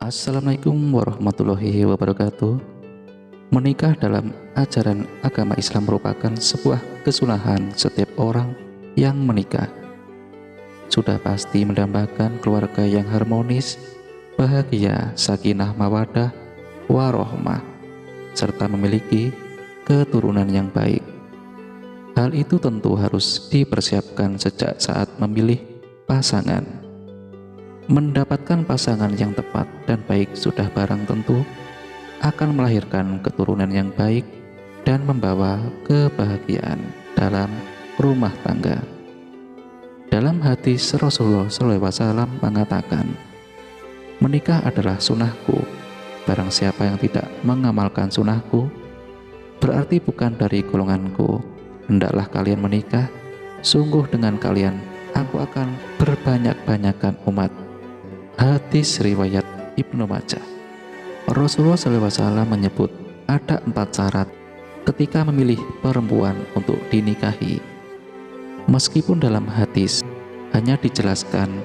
Assalamualaikum warahmatullahi wabarakatuh. Menikah dalam ajaran agama Islam merupakan sebuah kesunahan setiap orang yang menikah. Sudah pasti mendambakan keluarga yang harmonis, bahagia, sakinah mawadah, warohmah, serta memiliki keturunan yang baik. Hal itu tentu harus dipersiapkan sejak saat memilih pasangan. Mendapatkan pasangan yang tepat dan baik sudah barang tentu akan melahirkan keturunan yang baik dan membawa kebahagiaan dalam rumah tangga. Dalam hadis Rasulullah SAW mengatakan, menikah adalah sunnahku. Barang siapa yang tidak mengamalkan sunnahku, berarti bukan dari golonganku. Hendaklah kalian menikah, sungguh dengan kalian aku akan berbanyak-banyakan umat. Hadis riwayat Ibnu Majah. Rasulullah SAW menyebut ada 4 syarat ketika memilih perempuan untuk dinikahi. Meskipun dalam hadis hanya dijelaskan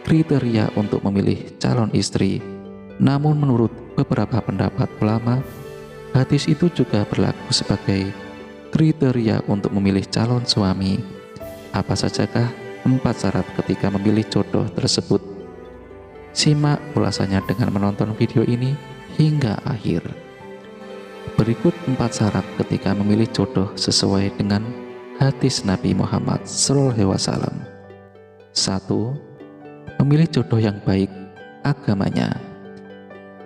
kriteria untuk memilih calon istri, namun menurut beberapa pendapat ulama, hadis itu juga berlaku sebagai kriteria untuk memilih calon suami. Apa sajakah 4 syarat ketika memilih jodoh tersebut? Simak ulasannya dengan menonton video ini hingga akhir. Berikut 4 syarat ketika memilih jodoh sesuai dengan hadis Nabi Muhammad SAW. 1. Memilih jodoh yang baik agamanya.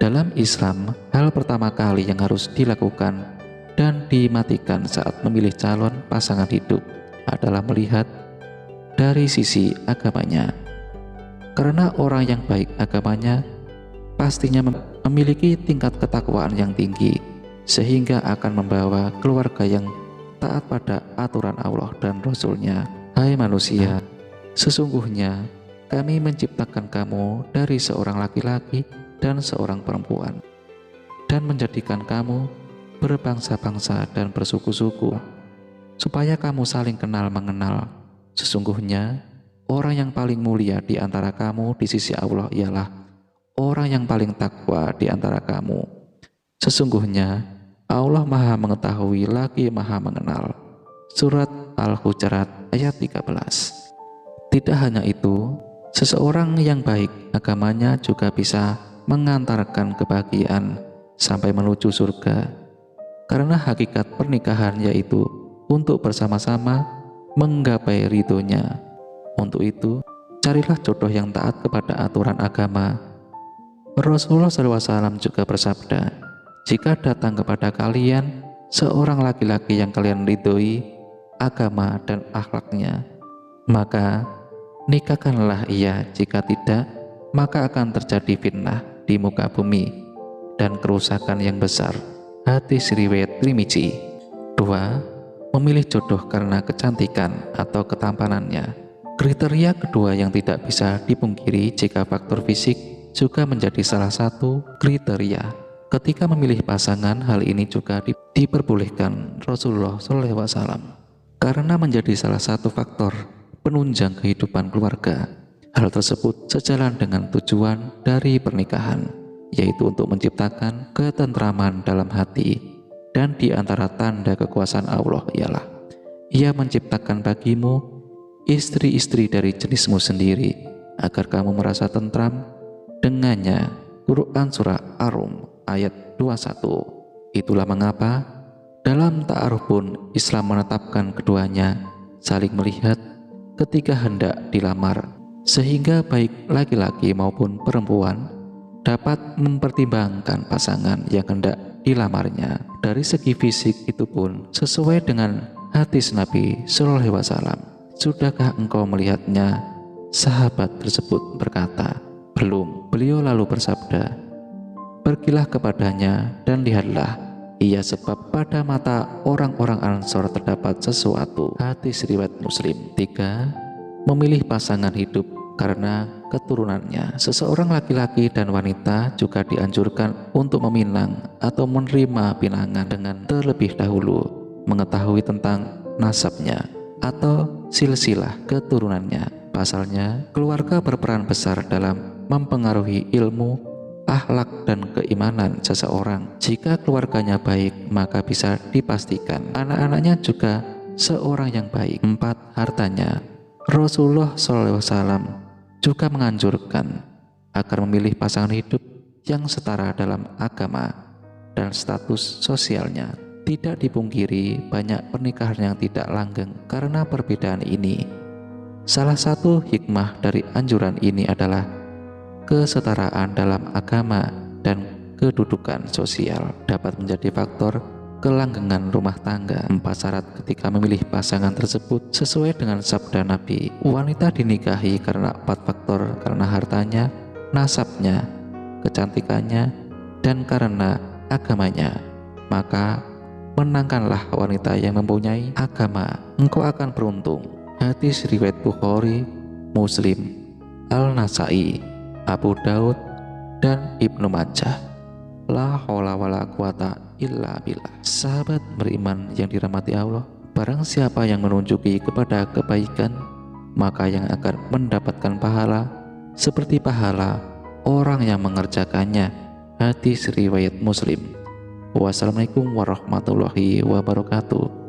Dalam Islam, hal pertama kali yang harus dilakukan dan dimatikan saat memilih calon pasangan hidup adalah melihat dari sisi agamanya. Karena orang yang baik agamanya pastinya memiliki tingkat ketakwaan yang tinggi, sehingga akan membawa keluarga yang taat pada aturan Allah dan Rasul-Nya. Hai manusia, sesungguhnya kami menciptakan kamu dari seorang laki-laki dan seorang perempuan, dan menjadikan kamu berbangsa-bangsa dan bersuku-suku, supaya kamu saling kenal mengenal. Sesungguhnya orang yang paling mulia di antara kamu di sisi Allah ialah orang yang paling takwa di antara kamu. Sesungguhnya Allah Maha Mengetahui lagi Maha Mengenal. Surat Al-Hujurat ayat 13. Tidak hanya itu, seseorang yang baik agamanya juga bisa mengantarkan kebahagiaan sampai menuju surga. Karena hakikat pernikahan yaitu untuk bersama-sama menggapai ridhonya. Untuk itu, carilah jodoh yang taat kepada aturan agama. Rasulullah SAW juga bersabda, jika datang kepada kalian seorang laki-laki yang kalian ridhoi agama dan akhlaknya, maka nikahkanlah ia. Jika tidak, maka akan terjadi fitnah di muka bumi dan kerusakan yang besar. Hadis riwayat Tirmidzi. 2. Memilih jodoh karena kecantikan atau ketampanannya. Kriteria kedua yang tidak bisa dipungkiri jika faktor fisik juga menjadi salah satu kriteria. Ketika memilih pasangan, hal ini juga diperbolehkan Rasulullah SAW karena menjadi salah satu faktor penunjang kehidupan keluarga. Hal tersebut sejalan dengan tujuan dari pernikahan, yaitu untuk menciptakan ketentraman dalam hati. Dan di antara tanda kekuasaan Allah ialah Ia menciptakan bagimu istri-istri dari jenismu sendiri, agar kamu merasa tentram dengannya. Quran Surah Ar-Rum ayat 21. Itulah mengapa dalam ta'aruf pun Islam menetapkan keduanya saling melihat ketika hendak dilamar, sehingga baik laki-laki maupun perempuan dapat mempertimbangkan pasangan yang hendak dilamarnya. Dari segi fisik itu pun sesuai dengan hadis Nabi SAW. Sudahkah engkau melihatnya? Sahabat tersebut berkata, belum. Beliau lalu bersabda, pergilah kepadanya dan lihatlah ia, sebab pada mata orang-orang Ansor terdapat sesuatu. Hadis riwayat Muslim. 3. Memilih pasangan hidup karena keturunannya. Seseorang laki-laki dan wanita juga dianjurkan untuk meminang atau menerima pinangan dengan terlebih dahulu mengetahui tentang nasabnya atau silsilah keturunannya. Pasalnya, keluarga berperan besar dalam mempengaruhi ilmu akhlak dan keimanan seseorang. Jika keluarganya baik, maka bisa dipastikan anak-anaknya juga seorang yang baik. 4. Hartanya. Rasulullah SAW juga menganjurkan agar memilih pasangan hidup yang setara dalam agama dan status sosialnya. Tidak dipungkiri, banyak pernikahan yang tidak langgeng karena perbedaan ini. Salah satu hikmah dari anjuran ini adalah kesetaraan dalam agama dan kedudukan sosial dapat menjadi faktor kelanggengan rumah tangga. 4 syarat ketika memilih pasangan tersebut sesuai dengan sabda Nabi. Wanita dinikahi karena 4 faktor: karena hartanya, nasabnya, kecantikannya, dan karena agamanya. Maka menangkanlah wanita yang mempunyai agama, engkau akan beruntung. Hadis riwayat Bukhari, Muslim, Al-Nasai, Abu Daud, dan Ibnu Majah. La haula wala quwata illa billah. Sahabat beriman yang dirahmati Allah, barang siapa yang menunjuki kepada kebaikan, maka yang akan mendapatkan pahala seperti pahala orang yang mengerjakannya. Hadis riwayat Muslim. Wassalamualaikum warahmatullahi wabarakatuh.